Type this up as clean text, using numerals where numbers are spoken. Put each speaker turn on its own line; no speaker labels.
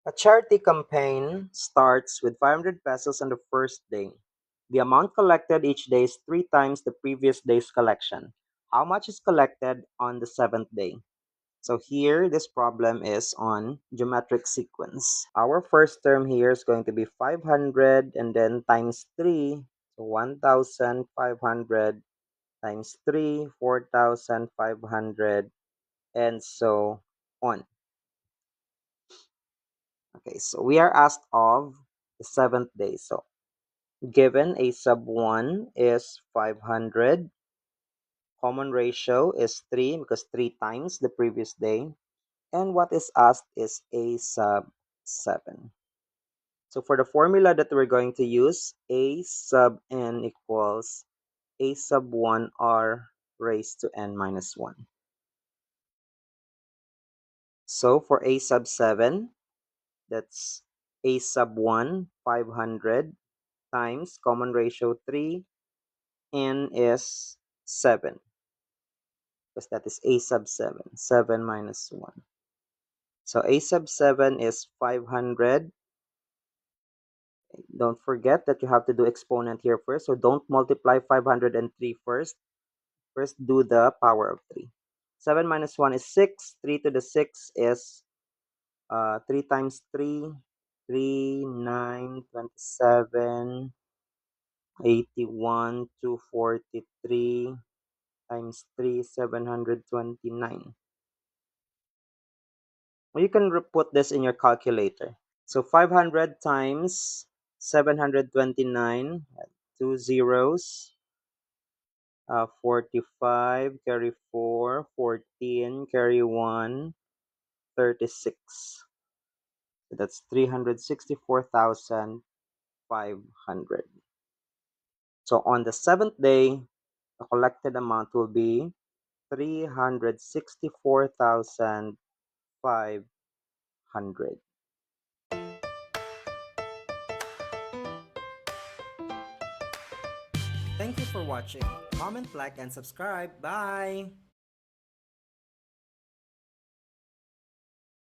A charity campaign starts with 500 pesos on the first day. The amount collected each day is three times the previous day's collection. How much is collected on the seventh day? So here, this problem is on geometric sequence. Our first term here is going to be 500 and then times 3. So 1,500 times 3, 4,500, and so on. Okay, so we are asked of the seventh day. So given a sub 1 is 500, common ratio is 3 because 3 times the previous day, and what is asked is a sub 7. So for the formula that we're going to use, a sub n equals a sub 1 r raised to n minus 1. So for a sub 7, that's a sub 1, 500 times common ratio 3, n is 7, because that is a sub 7, 7 minus 1. So a sub 7 is 500. Don't forget that you have to do exponent here first. So don't multiply 503 first. First do the power of 3. 7 minus 1 is 6. 3 to the 6 is 3 times 3. 3, 9, 27, 81, 243 times 3, 729. Or you can put this in your calculator. So 500 times 729, two zeros, 45, carry 4, 14, carry 1, 36. So that's 364,500. So on the seventh day, the collected amount will be 364,500. Thank you for watching. Comment, like, and subscribe. Bye!